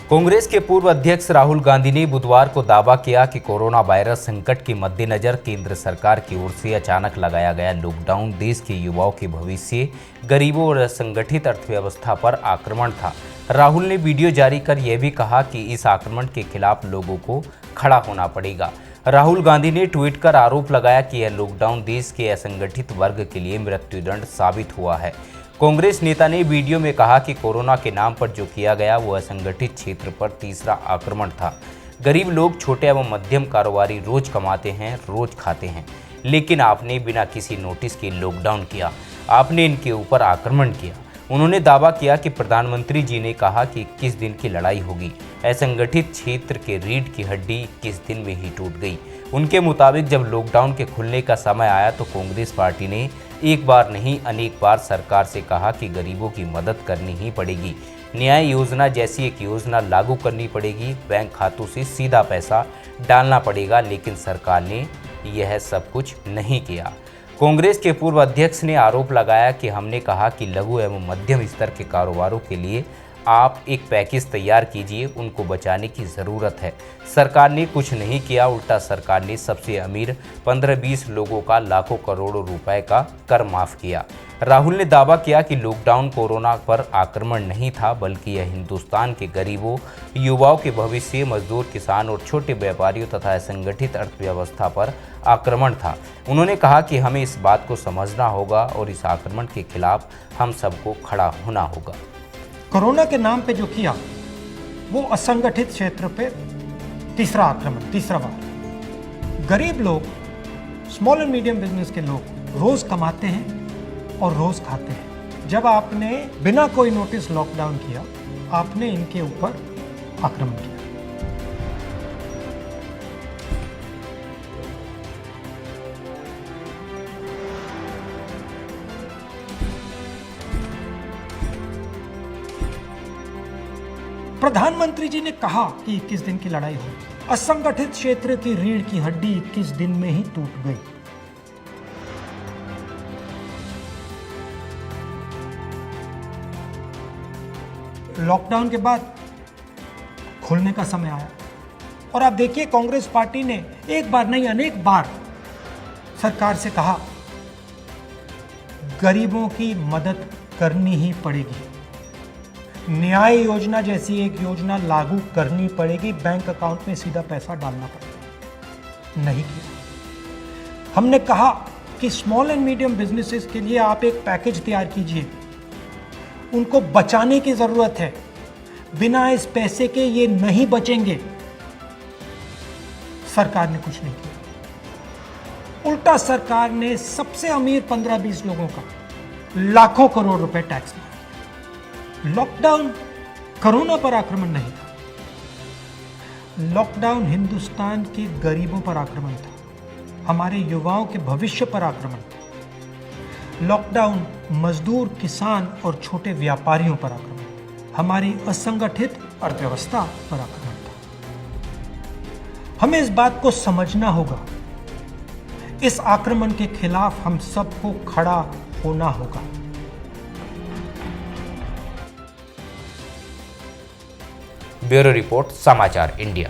कांग्रेस के पूर्व अध्यक्ष राहुल गांधी ने बुधवार को दावा किया कि कोरोना वायरस संकट के मद्देनजर केंद्र सरकार की ओर से अचानक लगाया गया लॉकडाउन देश के युवाओं के भविष्य, गरीबों और असंगठित अर्थव्यवस्था पर आक्रमण था। राहुल ने वीडियो जारी कर यह भी कहा कि इस आक्रमण के खिलाफ लोगों को खड़ा होना पड़ेगा। राहुल गांधी ने ट्वीट कर आरोप लगाया कि यह लॉकडाउन देश के असंगठित वर्ग के लिए मृत्युदंड साबित हुआ है। कांग्रेस नेता ने वीडियो में कहा कि कोरोना के नाम पर जो किया गया वो असंगठित क्षेत्र पर तीसरा आक्रमण था। गरीब लोग, छोटे एवं मध्यम कारोबारी रोज कमाते हैं, रोज खाते हैं, लेकिन आपने बिना किसी नोटिस के लॉकडाउन किया, आपने इनके ऊपर आक्रमण किया। उन्होंने दावा किया कि प्रधानमंत्री जी ने कहा कि 21 दिन की लड़ाई होगी। असंगठित क्षेत्र के रीढ़ की हड्डी 21 दिन में ही टूट गई। उनके मुताबिक जब लॉकडाउन के खुलने का समय आया तो कांग्रेस पार्टी ने एक बार नहीं अनेक बार सरकार से कहा कि गरीबों की मदद करनी ही पड़ेगी। न्याय योजना जैसी एक योजना लागू करनी पड़ेगी, बैंक खातों से सीधा पैसा डालना पड़ेगा, लेकिन सरकार ने यह सब कुछ नहीं किया। कांग्रेस के पूर्व अध्यक्ष ने आरोप लगाया कि हमने कहा कि लघु एवं मध्यम स्तर के कारोबारों के लिए आप एक पैकेज तैयार कीजिए, उनको बचाने की ज़रूरत है। सरकार ने कुछ नहीं किया, उल्टा सरकार ने सबसे अमीर 15-20 लोगों का लाखों करोड़ों रुपए का कर माफ़ किया। राहुल ने दावा किया कि लॉकडाउन कोरोना पर आक्रमण नहीं था, बल्कि यह हिंदुस्तान के गरीबों, युवाओं के भविष्य, मजदूर, किसान और छोटे व्यापारियों तथा असंगठित अर्थव्यवस्था पर आक्रमण था। उन्होंने कहा कि हमें इस बात को समझना होगा और इस आक्रमण के खिलाफ हम सबको खड़ा होना होगा। कोरोना के नाम पे जो किया वो असंगठित क्षेत्र पे तीसरा आक्रमण, तीसरा बार। गरीब लोग, स्मॉल एंड मीडियम बिजनेस के लोग रोज कमाते हैं और रोज खाते हैं। जब आपने बिना कोई नोटिस लॉकडाउन किया, आपने इनके ऊपर आक्रमण किया। प्रधानमंत्री जी ने कहा कि 21 दिन की लड़ाई होगी। असंगठित क्षेत्र की रीढ़ की हड्डी 21 दिन में ही टूट गई। लॉकडाउन के बाद खुलने का समय आया और आप देखिए कांग्रेस पार्टी ने एक बार नहीं अनेक बार सरकार से कहा गरीबों की मदद करनी ही पड़ेगी, न्याय योजना जैसी एक योजना लागू करनी पड़ेगी, बैंक अकाउंट में सीधा पैसा डालना पड़ेगा। नहीं किया। हमने कहा कि स्मॉल एंड मीडियम बिजनेसेस के लिए आप एक पैकेज तैयार कीजिए, उनको बचाने की जरूरत है, बिना इस पैसे के ये नहीं बचेंगे। सरकार ने कुछ नहीं किया। उल्टा सरकार ने सबसे अमीर 15-20 लोगों का लाखों करोड़ रुपए टैक्स मारा। लॉकडाउन कोरोना पर आक्रमण नहीं था, लॉकडाउन हिंदुस्तान के गरीबों पर आक्रमण था, हमारे युवाओं के भविष्य पर आक्रमण था। लॉकडाउन मजदूर, किसान और छोटे व्यापारियों पर आक्रमण था, हमारी असंगठित अर्थव्यवस्था पर आक्रमण था। हमें इस बात को समझना होगा, इस आक्रमण के खिलाफ हम सबको खड़ा होना होगा। ब्यूरो रिपोर्ट, समाचार इंडिया।